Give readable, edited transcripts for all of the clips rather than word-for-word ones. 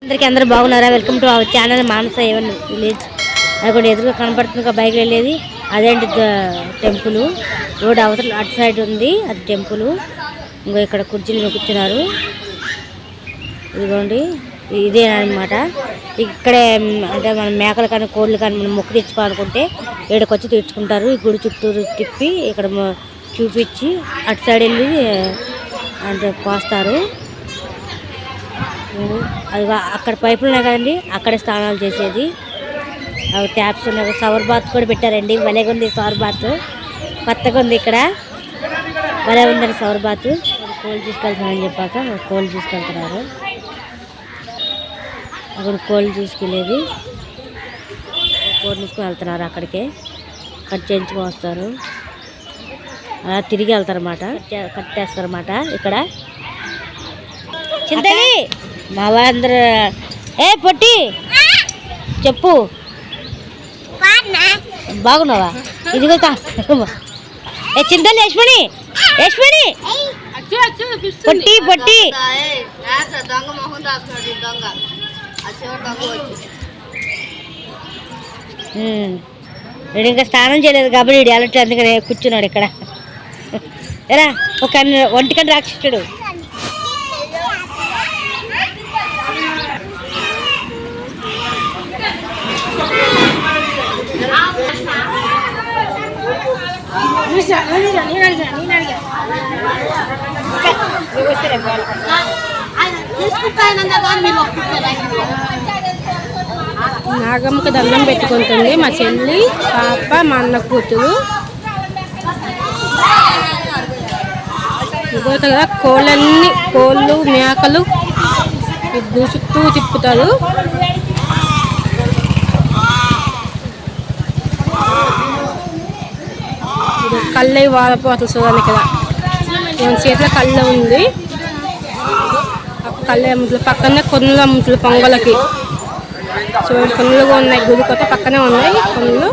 అందరూ బాగున్నారా? Welcome to our channel Manasa A1 village. అది కూడా ఎదురుగా కనపడుతుంది ఒక బైక్ వెళ్ళేది, అదేంటి టెంపుల్. రోడ్ అవతల అటు సైడ్ ఉంది, అది టెంపుల్. ఇంకా ఇక్కడ కుర్చీలు కూర్చున్నారు. ఇదిగోండి, ఇదే అనమాట. ఇక్కడే అంటే మనం మేకలు కానీ కోళ్ళు కానీ మనం మొక్కు తెచ్చుకోవాలనుకుంటే ఇక్కడికి వచ్చి తెచ్చుకుంటారు. ఈ గుడి చుట్టూరు తిప్పి ఇక్కడ చూపించి అటు సైడ్ వెళ్ళి అంటే పోస్తారు. అది అక్కడ పైపులు ఉన్నాయి కదండి, అక్కడే స్నానాలు చేసేది. అవి ట్యాప్స్ ఉన్నాయి. షవర్ బాత్ కూడా పెట్టారండి, భలేగా ఉంది. షవర్ బాత్ కొత్తగా ఉంది, ఇక్కడ భలే ఉందండి షవర్ బాత్. కోళ్ళు తీసుకెళ్తున్నారని చెప్పాక కోళ్ళు తీసుకెళ్తున్నారు. అక్కడ కోళ్ళు తీసుకెళ్ళేది, కోళ్ళు తీసుకుని వెళ్తున్నారు అక్కడికే. కట్ చేయించుకొని వస్తారు, అలా తిరిగి వెళ్తారన్నమాట. కట్టేస్తారన్నమాట ఇక్కడ. చింతలి మా వాళ్ళందరూ పొట్టి చెప్పు, బాగున్నావా? ఇదిగో చింతలి, యశ్మణి యశ్మణి పొట్టి పొట్టి వీడు ఇంకా స్నానం చేయలేదు కాబట్టి వీడు అలర్ట్, అందుకని కూర్చున్నాడు ఇక్కడ. ఎరా ఒక ఒంటికంట రాక్షసుడు. నాగమ్మకి దండం పెట్టుకుంటుంది మా చెల్లి, పాప, మా అన్న కూతురు. ఇదో కదా కోళ్ళన్నీ, కోళ్ళు మేకలు చుట్టూ తిప్పుతారు. కళ్ళై వాడపోతుంది చూడండి. ఇక్కడ చేతిలో కళ్ళ ఉంది, కళ్ళ అమ్ముతులు పక్కనే కొన్నులు అమ్ముతులు పొంగలకి. చూడండి, కొన్నులుగా ఉన్నాయి, గుడి కొత్త పక్కనే ఉన్నాయి కొన్నులు.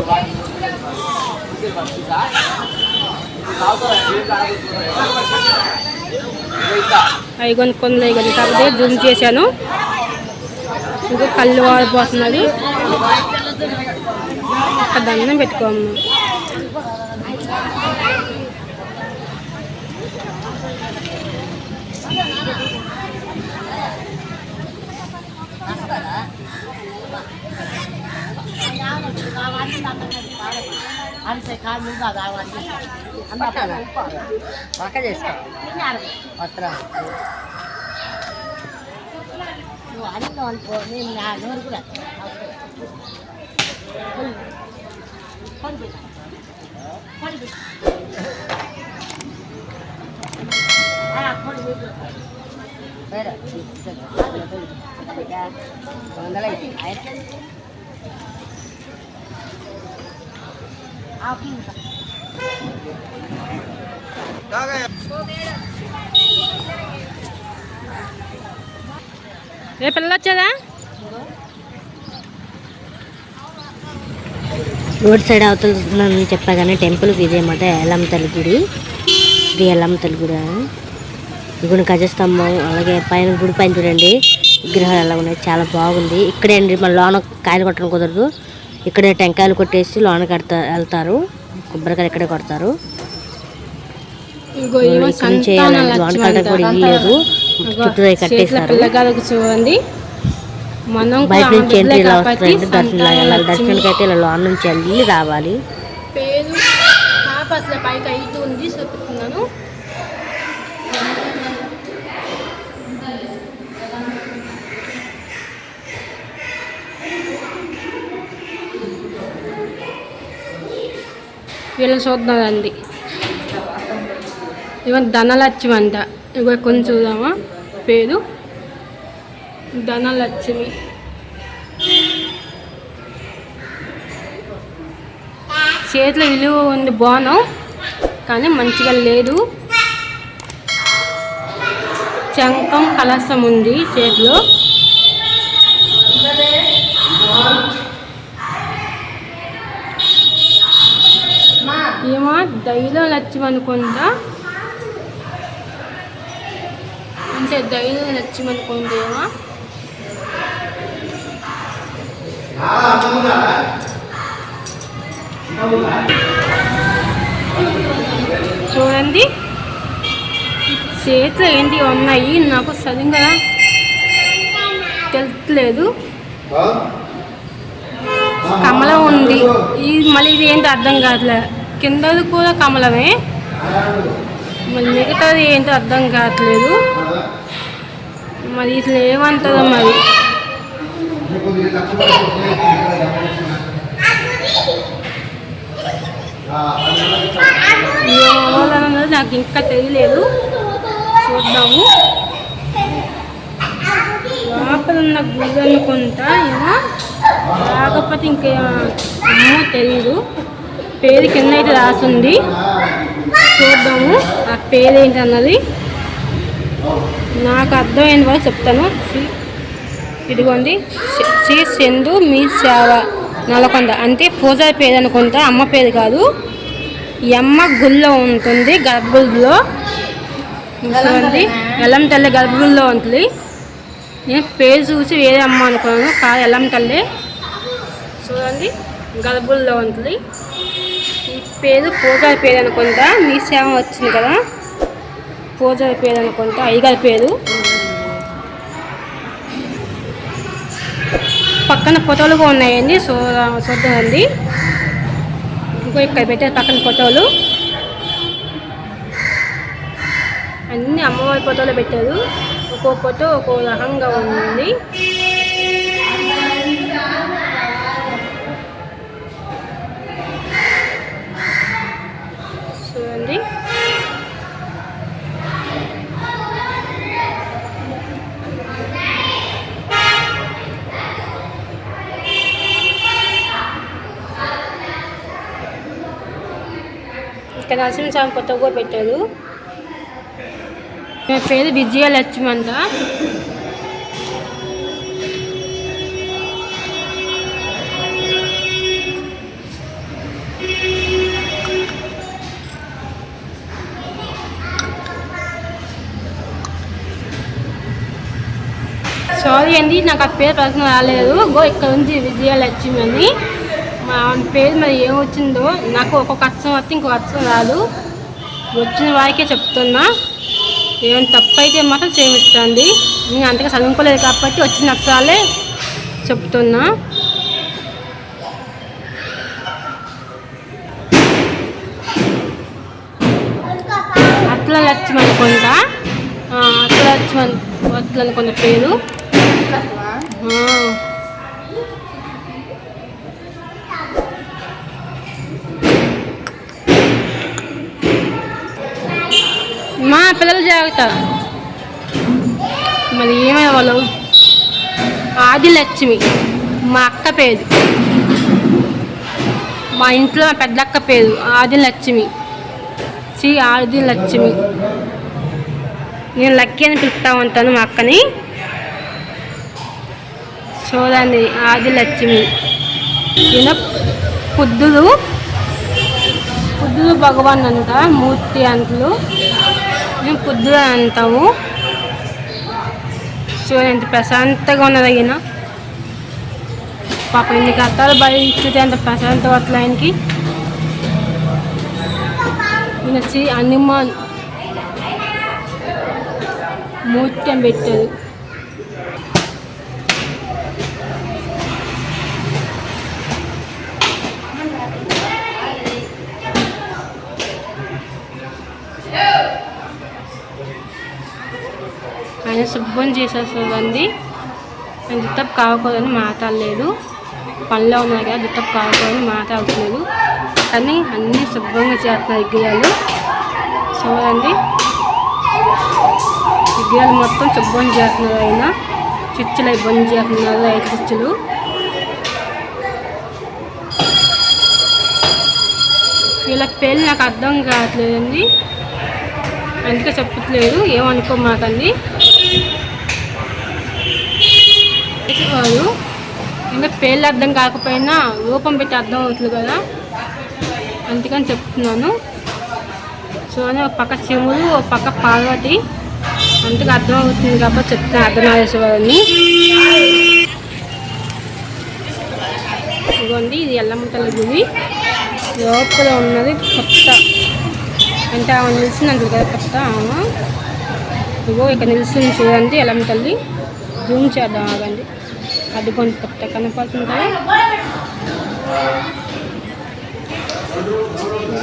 అవి కొనుక్కొని అవి కాబట్టి జూమ్ చేశాను. ఇంకా కళ్ళు వాడిపోతున్నది. అక్కడ దండం పెట్టుకోము. రేపు పిల్లలు వచ్చేదా? రోడ్ సైడ్ అవుతుందని చెప్పా కానీ టెంపుల్కి ఇదేమాట ఎల్లమ్మ తల్లి గుడి. ఇది ఎల్లమ్మ తల్లి గుడి. ఇది గజస్తంభం, అలాగే పైన గుడి పైన చూడండి విగ్రహాలు ఎలా ఉన్నాయి, చాలా బాగుంది. ఇక్కడే అండి మన లోన కాయలు కొట్టడం కుదరదు, ఇక్కడే టెంకాయలు కొట్టేసి లోన వెళ్తారు. కొబ్బరికాయలు ఇక్కడే కొడతారు. లోన కట్టడానికి కూడా ఇల్లు లేదు, చుట్టూ కట్టేస్తారు. చూడండి, బయట నుంచి ఎంట్రీ ఇలా వస్తుంది. దర్శనానికి అయితే ఇలా లోన నుంచి వెళ్ళి రావాలి. వీళ్ళని చూద్దామండి. ఇవన్నీ ధనలక్ష్మి అంట. ఇక కొంచెం చూద్దామా పేరు, ధనలక్ష్మి. చేతిలో విలువ ఉంది బాణం, కానీ మంచిగా లేదు. శంఖం కలశం ఉంది చేతిలో. ఏమో దైలో లక్ష్యం అనుకుంటా, అంటే దైలో లక్ష్యం అనుకుంటేమో. చూడండి చేతులు ఏంటి ఉన్నాయి నాకు సరిగ్గా తెలుస్తలేదు. కమలం ఉంది, ఇది మళ్ళీ ఇది ఏంటో అర్థం కావట్లే. కిందది కూడా కమలమే, మళ్ళీ మిగతాది ఏంటో అర్థం కావట్లేదు. మరి ఇట్లా ఏమంటారో మరి. ఏమన్నది నాకు ఇంకా తెలియలేదు, చూద్దాము. లోపల ఉన్న గుడి అనుకుంటా ఏమో, లేకపోతే ఇంకా ఏమో తెలియదు. పేరు కింద అయితే రాసింది, చూద్దాము ఆ పేరు ఏంటి అన్నది. నాకు అర్థమైంది వాళ్ళు చెప్తాను. ఇదిగోండి, శ్రీ చందు మీ సేవ నల్గొండ అంటే పూజారి పేరు అనుకుంటా, అమ్మ పేరు కాదు. ఈ అమ్మ గుళ్ళో ఉంటుంది, గర్భగుడిలో. చూడండి, ఎల్లం తల్లి గర్భగుడిలో ఉంటుంది. నేను పేరు చూసి వేరే అమ్మ అనుకున్నాను, కాదు ఎల్లం తల్లి. చూడండి, గర్భగుడిలో ఉంటుంది. ఈ పేరు పూజారి పేరు అనుకుంటా. మీ సేవ వచ్చింది కదా, పూజారి పేరు అనుకుంటా, అయ్యగారి పేరు. పక్కన ఫోటోలు కూడా ఉన్నాయండి, చూద్దామండి. ఇంకో ఇక్కడ పెట్టారు పక్కన ఫోటోలు, అన్ని అమ్మవారి ఫోటోలు పెట్టారు. ఒక్కో ఫోటో ఒక్కో రకంగా ఉంది. చూడండి, ఇక్కడ నరసింహస్వామి ఫోటో కూడా పెట్టారు. నా పేరు విజయలక్ష్మి అంట. సారీ అండి, నాకు ఆ పేరు ప్రశ్న రాలేదు. ఇక్కడ ఉంది విజయలక్ష్మి అని. మా పేరు మరి ఏమొచ్చిందో, నాకు ఒక్కొక్క అక్షరం వస్తే ఇంకొక అక్షరం రాదు. వచ్చిన వారికే చెప్తున్నా, ఏమైనా తప్పు అయితే మాత్రం చేయించండి. నేను అంతగా చదువుకోలేదు కాబట్టి వచ్చిన అక్షరాలే చెప్తున్నా. అట్ల లక్ష్మి అనుకుంటా, అట్ల లక్ష్మి అట్ల అనుకున్న పేరు. మా పిల్లలు జాగ్రత్త. మరి ఏమైనా వాళ్ళు ఆదిలక్ష్మి మా అక్క పేరు, మా ఇంట్లో మా పెద్దక్క పేరు ఆదిలక్ష్మి, శ్రీ ఆదిలక్ష్మి. నేను లక్కీ అని పిలుస్తూ ఉంటాను మా అక్కని. చూడండి, ఆదిలక్ష్మి. ఈయన పుద్దులు భగవాన్ అంట, మూర్తి అంటలు. మేము పుద్దులు అంటాము. చూడండి ఎంత ప్రశాంతంగా ఉన్నది. అయినా పాప ఎన్ని కష్టాలు భరిస్తుంటే అంత ప్రశాంతం అట్లా ఆయనకి. ఈయన శ్రీ హనుమాన్ మూర్తి అని పెట్టారు. ఆయన శుభ్రం చేశారు. చూడండి, ఆయన దిత్తపు కావకూడదని మాట్లాడలేదు. పనిలో ఉన్నారు కదా, దిత్తపు కావకూడదని మాట్లాడలేదు, కానీ అన్నీ శుభ్రంగా చేస్తున్నారు విగ్రహాలు. చూడండి, విగ్రహాలు మొత్తం శుభ్రం చేస్తున్నారు. ఆయన చిచ్చులు అవి బంద్ చేస్తున్నారు, ఐదు చిచ్చులు. వీళ్ళ పేర్లు నాకు అర్థం కావట్లేదండి, అందుకే చెప్పట్లేదు, ఏమనుకోమాకండి. వారు ఇంకా పేర్లు అర్థం కాకపోయినా రూపం పెట్టి అర్థం అవుతుంది కదా, అందుకని చెప్తున్నాను. చూడండి, ఒక పక్క శివుడు, ఒక పక్క పార్వతి, అందుకు అర్థం అవుతుంది కాబట్టి చెప్తాను అర్ధనారీశ్వరుని. ఎల్లమ్మ తల్లి గుడి. లోపల ఉన్నది కొత్త అంటే ఆమె నిలిచింది అంటారు కదా కొత్త ఆమె. ఇగో ఇక్కడ నిలిచింది చూడండి ఎల్లమ్మ తల్లి. జూమ్ చేద్దాం ఆగండి. అది కొంచెం కొత్త కనపడుతుంది కదా.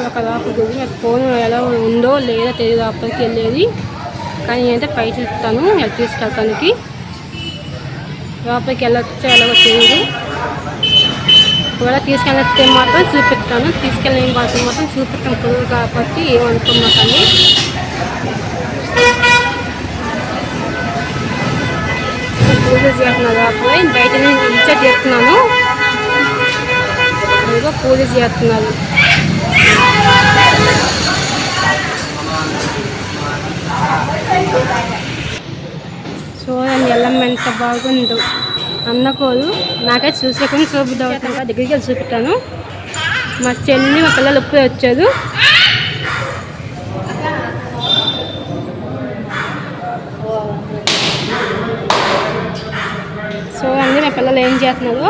ఒక లోపల గుడి. నాకు ఫోన్ ఎలా ఉందో లేదో తెలియదు లోపలికి వెళ్ళేది. కానీ నేనైతే పైకి ఇస్తాను తీసుకెళ్తానికి. లోపలికి వెళ్ళొచ్చో ఎలాగో తెలియదు. ఒకవేళ తీసుకెళ్ళితే మాత్రం చూపిస్తాను. తీసుకెళ్ళిన వాళ్ళకి మాత్రం చూపిస్తాను కుదురు కాబట్టి ఏమనుకోమాకండి. పూజ చేస్తున్నాను లోపల. బయట నేను ఇచ్చే చేస్తున్నాను. అదిగో పూజ చేస్తున్నారు. చూడండి ఎల్లమ్మ ఎంత బాగుందో. అన్నకోదు నాకైతే చూసేకొని చూపుద్దు అవుతాను. దగ్గరికి వెళ్ళి చూపుతాను. మా చెల్లి మా పిల్లలు ఇప్పుడే వచ్చారు. చూడండి మా పిల్లలు ఏం చేస్తున్నారు.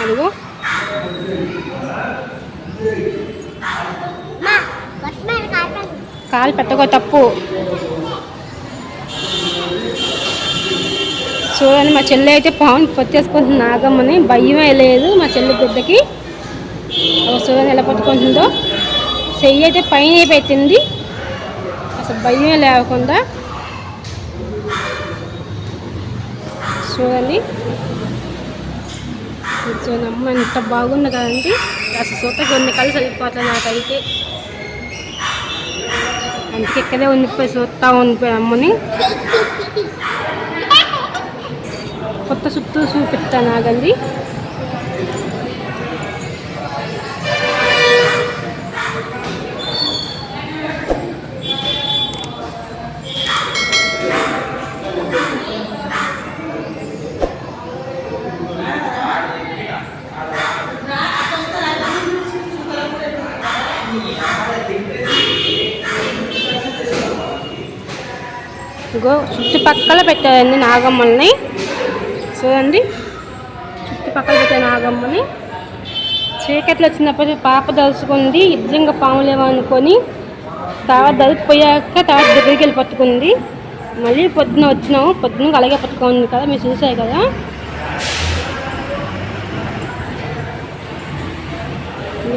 అదిగో కాలు పెట్టకో తప్పు. చూడండి మా చెల్లి అయితే పావుని పొత్తేసుకుంటుంది నాగమ్మని. భయమే లేదు మా చెల్లి బిడ్డకి. చూడండి ఎలా పట్టుకుంటుందో. చెయ్యి అయితే పైన పెట్టింది అసలు భయమే లేకుండా. చూడండి చూడండి అమ్మ ఎంత బాగుంది కదండి. అసలు చూత కొన్ని కలిసి వెళ్ళిపోతాయి నాకైతే. అందుకే ఇక్కడే ఉండిపోయి చూస్తూ ఉండిపోయి అమ్మని. కొత్త చుట్టూ చూపిస్తాను ఆగండి. ఇగో చుట్టుపక్కల పెట్టారండి నాగమ్మల్ని. చూడండి చుట్టుపక్కల పెట్టే నాగమ్మని. చీకట్లు వచ్చినప్పుడు పాప దలుచుకుంది. నిజంగా పాములేమో అనుకొని తర్వాత దలిపోయాక తర్వాత దగ్గరికి వెళ్ళి పట్టుకుంది. మళ్ళీ పొద్దున వచ్చినాము. పొద్దున అలాగే పట్టుకుంది కదా మీరు చూసారు కదా.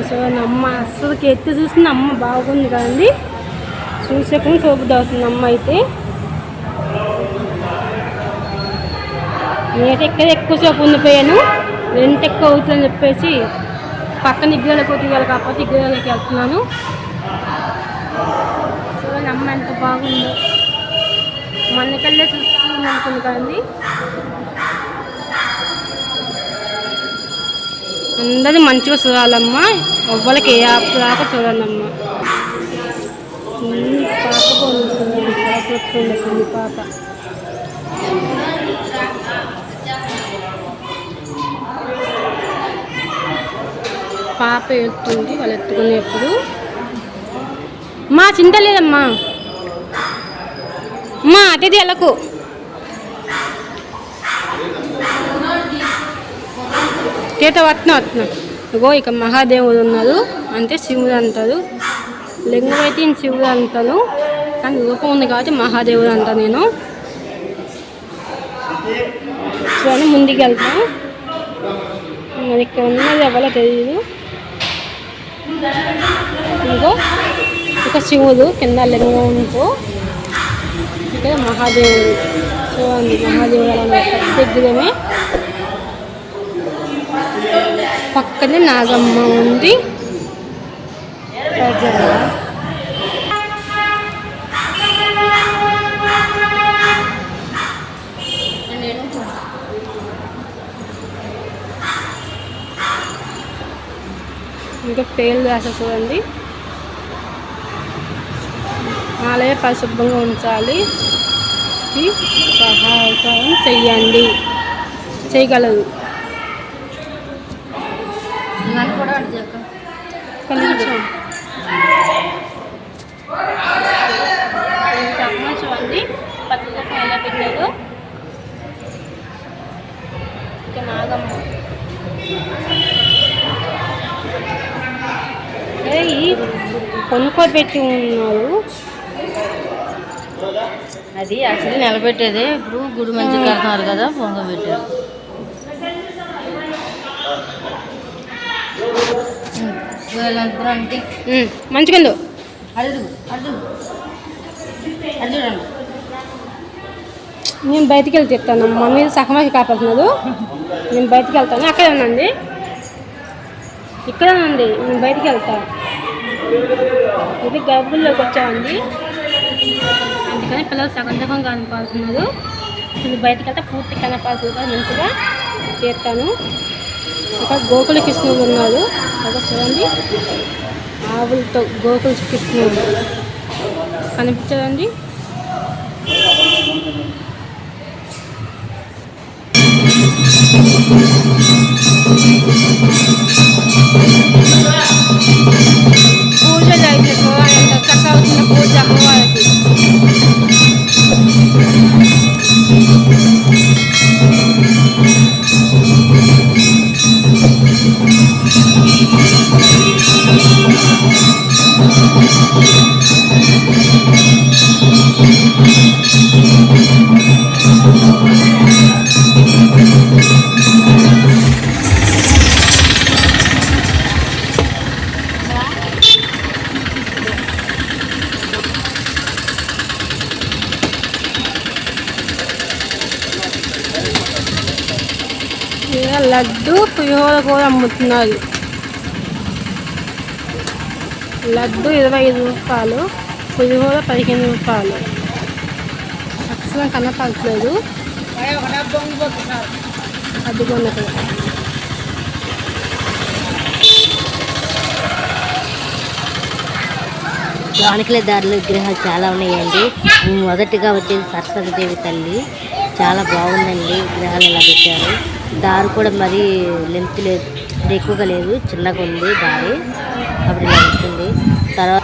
చూడండి అమ్మ అస్సలకి ఎత్తి చూసింది. అమ్మ బాగుంది కదండి. చూసేకొని చూపుద్ది అవుతుంది అమ్మ అయితే. నేనైతే ఎక్కడ ఎక్కువసేపు ఉండిపోయాను. రెంట్ ఎక్కువ అవుతుందని చెప్పేసి పక్కన ఇగ్గులకు తీయాలి కాబట్టి ఇగ్గులకి వెళ్తున్నాను. చూడండి అమ్మ ఎంత బాగుందో. మనకల్లే చూస్తుంది అనుకుంది కదండి. అందరూ మంచిగా చూడాలమ్మ. ఎవ్వరికి ఏ ఆపు రాక చూడాలమ్మ. పాప బాగుంది. పాప పాప ఎత్తుంది. వాళ్ళు ఎత్తుకునేప్పుడు మా చింత లేదమ్మా. అమ్మా అతిథి ఎలకు చేత వస్తున్నాం. ఇగో ఇక మహాదేవుడు ఉన్నారు అంటే శివుడు అంటారు. లింగం అయితే నేను శివుడు అంటాను. కానీ రూపం ఉంది కాబట్టి మహాదేవుడు అంటాను నేను. చూడండి ముందుకు వెళ్తాం. మరి ఇక్కడ ఉన్నది ఎవరో తెలియదు. ఇంకో ఒక శివుడు కింద లింగం ఉంటూ ఇక్కడ మహాదేవుడు. చూడండి మహాదేవుడు అలా దగ్గరమే. పక్కనే నాగమ్మ ఉంది. ఇంకా పేర్లు రాసా చూడండి. ఆలయ పరిశుభ్రంగా ఉంచాలి. సహాయకరం చెయ్యండి. చేయగలదు. కొంచెం చూడండి పత్రిక ఎలా పెట్టారు. ఇక నాగమ్మ కొనుక్కోబెట్టి ఉన్నారు. అది యాక్చువల్లీ నిలబెట్టేదే, ఇప్పుడు గుడి మంచిగా కడుతున్నారు కదా, పొంగబెట్టారు. మంచిగా నేను బయటికి వెళ్తే చెప్తాను. మమ్మీ సగమాకి కాపాడుతున్నారు. నేను బయటికి వెళ్తాను. అక్కడే ఉందండి, ఇక్కడే ఉంది. నేను బయటికి వెళ్తాను. ఇది గర్భుల్లోకి వచ్చామండి, అందుకని పిల్లలు సగం సగం కనపడుతున్నారు. నేను బయటికి వెళ్తే పూర్తి కనపడుతుంది, మంచిగా చేస్తాను. ఇక్కడ గోకుల కృష్ణుడు ఉన్నారు, అక్కడ చూడండి ఆవులతో గోకుల కృష్ణుడు కనిపించదండి. పూజలు అయితే ఎంత చక్కగా అవుతున్న పూజ అమ్మవారికి. లడ్డు పులిహోర కూడా అమ్ముతున్నారు. లడ్డు 25 రూపాయలు, పులిహోర 15 రూపాయలు. అక్షరం కనపడట్లేదు, అది కొన్నది. లోనికల దారిలో విగ్రహాలు చాలా ఉన్నాయండి. మొదటిగా వచ్చేది సరస్వతీదేవి తల్లి, చాలా బాగుందండి. విగ్రహాలు ఇలా పెట్టారు. దారి కూడా మరీ లెంత్ లేదు, ఎక్కువగా లేదు, చిన్నగా ఉంది దారి. అప్పుడు ఇలా వస్తుంది. తర్వాత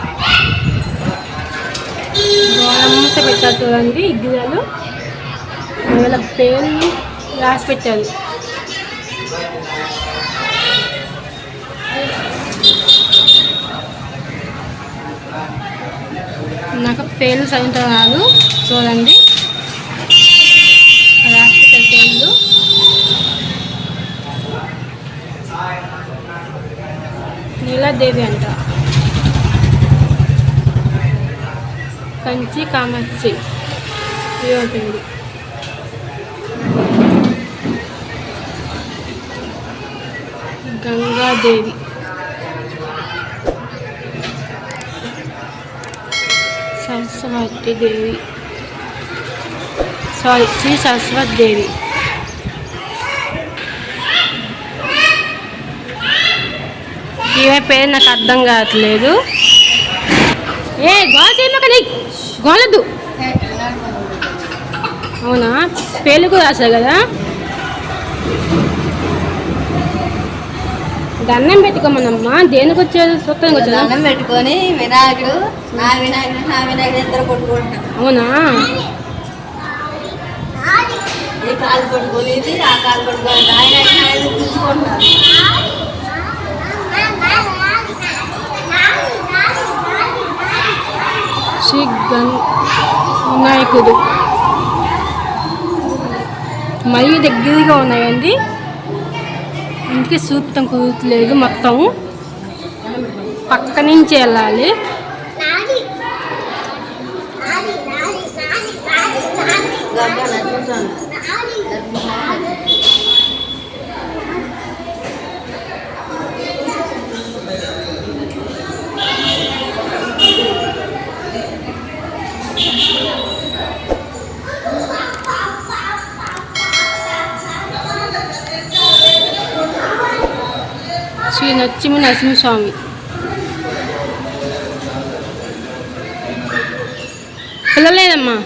పెట్టారు చూడండి, విగ్రహాలు వీళ్ళ పేర్లు రాసి పెట్టారు. నాకు పేర్లు సరిగ్గా రాదు, చూడండి రాసి పెట్టారు పేర్లు. నీలాదేవి అంట, కంచి కామాక్షి ఉంటుంది. గంగాదేవి, సరస్వతి దేవి, శ్రీ సరస్వతి దేవి. ఈమె పేరు నాకు అర్థం కావట్లేదు. గోల చేయమని గోలద్దు. అవునా, పేర్లు కూడా రాశారు కదా. దండం పెట్టుకోమనమ్మా. దేనికి వచ్చారు? సూత్రానికి వచ్చారు. దండం పెట్టుకొని వినాయకుడు నా వినాయకుడు నా వినాయకుడు ఇద్దరు కొట్టుకుంటాం. అవునా, ఏ కాలు పట్టుకొని ఆ కాలు పట్టుకొని ఆయన కూర్చుకుంటారు. శ్రీ వినాయకుడు మరీ దగ్గరగా ఉన్నాయండి, ఇంటికి చూపుతాం కుదరట్లేదు. మొత్తం పక్క నుంచి వెళ్ళాలి. శ్రీ నచ్చిమి నరసింహస్వామి. పిల్లలేదమ్మా.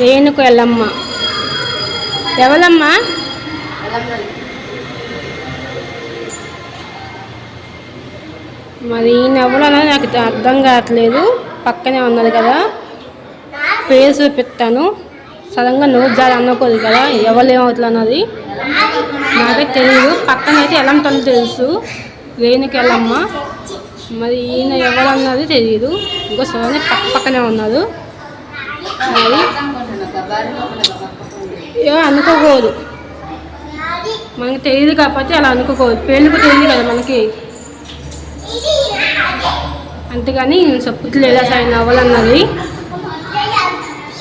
రేణుక ఎల్లమ్మ. ఎవరమ్మా? మరి ఈయన ఎవరన్నా నాకు అర్థం కావట్లేదు. పక్కనే ఉన్నది కదా, పేరు చూపిస్తాను. సడన్గా నోట్ జారి అనుకోదు కదా ఎవరు ఏమవుతుంది అన్నది నాకే తెలియదు. పక్కన అయితే ఎల్లమ్మ తల్లి తెలుసు, రేణుక ఎల్లమ్మ. మరి ఈయన ఎవరు అన్నది తెలియదు. ఇంకో సోని పక్కనే ఉన్నారు. మరి అనుకోకూడదు, మనకి తెలియదు కాబట్టి అలా అనుకోకూడదు. పేర్లకు తెలియదు కదా మనకి, అంతేగాని చెప్పట్లేదు అసలు ఆయన అవ్వాలన్నది.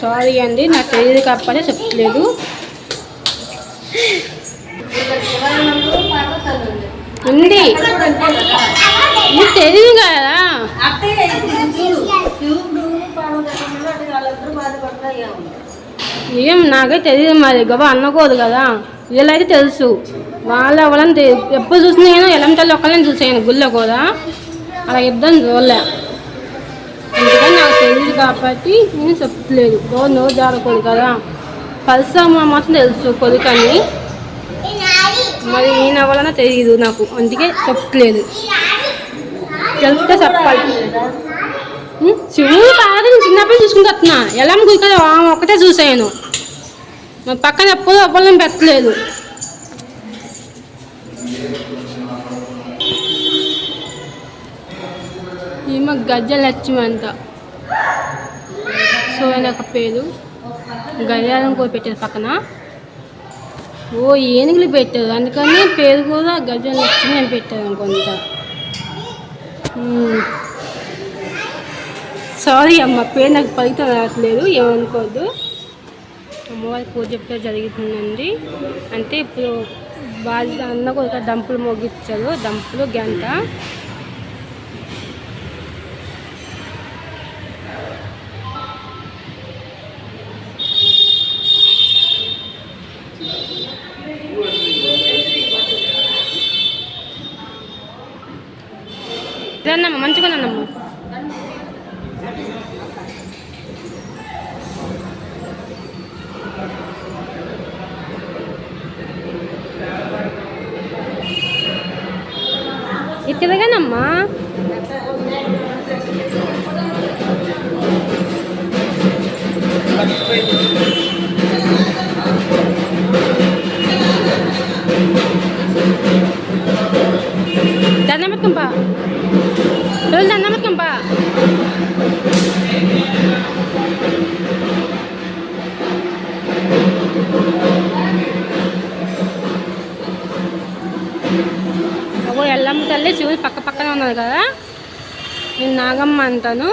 సారీ అండి, నాకు తెలియదు కాబట్టి చెప్పట్లేదు. ఉంది నీకు తెలియదు కదా. ఏం నాకే తెలియదు, మరి గబా అనుకోదు కదా. వీళ్ళైతే తెలుసు, వాళ్ళు ఎవరని ఎప్పుడు చూసినా నేను ఎల్లమ్మ తల్లి ఒక్కళ్ళని చూసాను గుళ్ళో కూడా. అలా ఇబ్బంది చూడలే, అందుకని నాకు తెలియదు కాబట్టి నేను చెప్పట్లేదు. నోరు జారకూడదు కదా. పరిశ్రమ మాత్రం తెలుసు కొడుకని, మరి ఈయన వలన తెలియదు నాకు, అందుకే చెప్పట్లేదు. తెలిస్తే చెప్పాలి. శివుడు కాదు, నేను చిన్నప్పుడు చూసుకుంటూ వస్తున్నా. ఎల్లమ్మ గుడి కదా ఒక్కటే చూసాను, మా పక్కన ఎప్పుడూ ఎవ్వరం పెట్టలేదు. ఈమె గజ్జల లక్ష్మి అంట. సో అని ఒక పేరు. గజాలం కూడా పెట్టారు పక్కన. ఓ ఏనుగులు పెట్టారు, అందుకని పేరు కూడా గజల లక్ష్మి అని పెట్టారు అనుకుంటా. సారీ అమ్మ, పేరు నాకు ఫలితం రావట్లేదు, ఏమనుకోవద్దు. అమ్మవారి పూజ ఎప్పుడో జరుగుతుందండి. అంటే ఇప్పుడు బాగా అన్న కూడా దంపులు మోగించారు, దంపులు గంట. ఇదన్నమ్మ మంచిగా అన్నమ్మ. ఇది తిరగానమ్మా. దండం పెట్టుకుంపా, రోజు దండం పెట్టుకుంపా. అగో ఎల్లమ్మ తల్లి శివుడు పక్కనే ఉన్నది కదా. నేను నాగమ్మ అంటాను,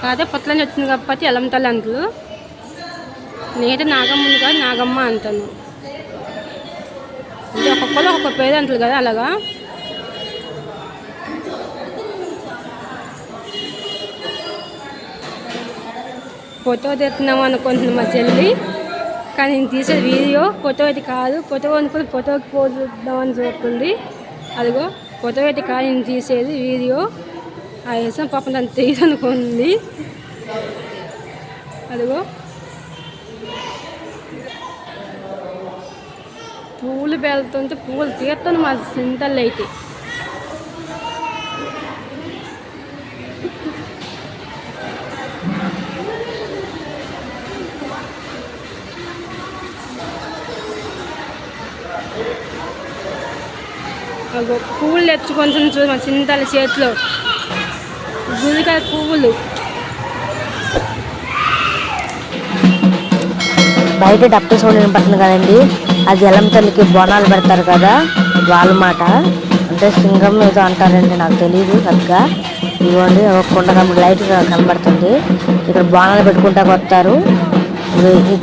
కాకపోతే పొత్తల నుంచి వచ్చింది కాబట్టి ఎల్లమ్మ తల్లి అంటారు. నేనైతే నాగమ్మ ఉంది కదా, నాగమ్మ అంటాను. అంటే ఒక్కొక్కరు ఒక్కొక్క పేరు అంటారు కదా, అలాగా. ఫోటో తెస్తున్నాం అనుకుంటున్నాం మా చెల్లి, కానీ నేను తీసే వీడియో ఫోటో అయితే కాదు. ఫోటో అనుకుని ఫోటోకి పోదామని చూస్తుంది. అదిగో ఫోటో అయితే కాదు నేను తీసేది, వీడియో. ఆ వేసం పాపం దాన్ని తీయనుకుంది. అదిగో పూలు వెళ్తుంటే పూలు తీస్తాను మా సింతల్లో అయితే. అగో పువ్వులు తెచ్చుకొని చూడు మా చింతల చేతిలో, గురికాయ పువ్వులు. బయట డప్పు సౌండ్ వినపడుతుంది కదండి, అది ఎల్లమ్మ తల్లికి బోనాలు పెడతారు కదా వాళ్ళ మాట. అంటే సింగం ఏదో అంటారండి, నాకు తెలియదు సరిగ్గా. ఇదిగోండి ఒక కుండ లైట్ కనబడుతుంది. ఇక్కడ బోనాలు పెట్టుకుంటా వస్తారు.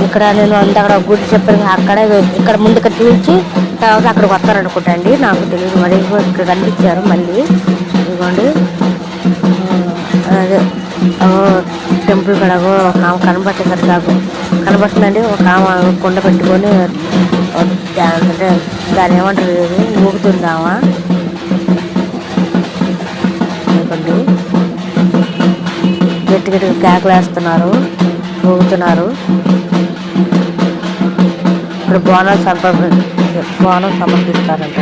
ఇక్కడ నేను అంత అక్కడ గుడి చెప్పాను, అక్కడే ఇక్కడ ముందు ఇక్కడ చూపించి తర్వాత అక్కడికి వస్తారు అనుకుంటా అండి, నాకు తెలియదు. మరి ఇక్కడ కనిపించారు మళ్ళీ. ఇదిగోండి అదే టెంపుల్ కడ ఒక ఆమె కనబట్టేసరి కాదు కనబడుతుందండి. ఒక ఆమె కుండ పెట్టుకొని అంటే దాని ఏమంటారు ఊగుతుందామా. అనుకోండి గట్టి గట్టిగా కేకలు వేస్తున్నారు. ఊగుతున్నారు. ఇప్పుడు బోనం సమర్పిస్తారంట.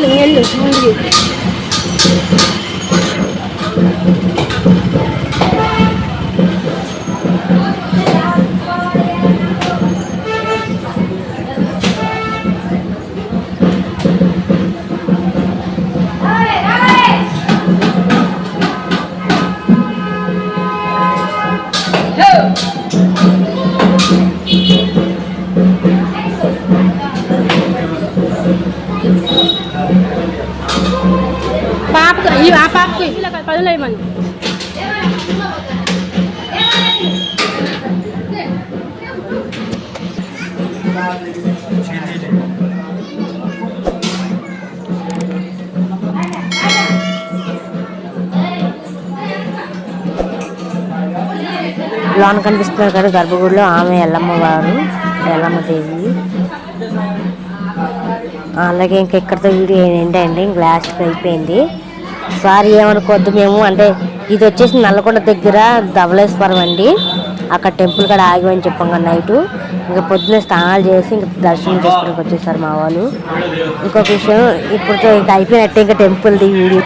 నీళ్ళు ముందు ఆ పాపకు ఇలా పదులు వేయమని. లోన కనిపిస్తున్నారు కదా గర్భగుడిలో ఆమె ఎల్లమ్మ వారు, ఎల్లమ్మ దేవి. అలాగే ఇంక ఇక్కడితో వీడియో ఏంటండి లాస్ట్ అయిపోయింది. సారీ ఏమనుకోవద్దు. మేము అంటే ఇది వచ్చేసి నల్లకొండ దగ్గర ధవళేశ్వరం అండి. అక్కడ టెంపుల్ కాడ ఆగిమని చెప్పాం కదా నైటు. ఇంకా పొద్దున్నే స్నానాలు చేసి ఇంక దర్శనం చేసుకోవడానికి వచ్చేసారు మా వాళ్ళు. ఇంకొక విషయం, ఇప్పుడు ఇంకా అయిపోయినట్టే ఇంకా టెంపుల్ది వీడియో.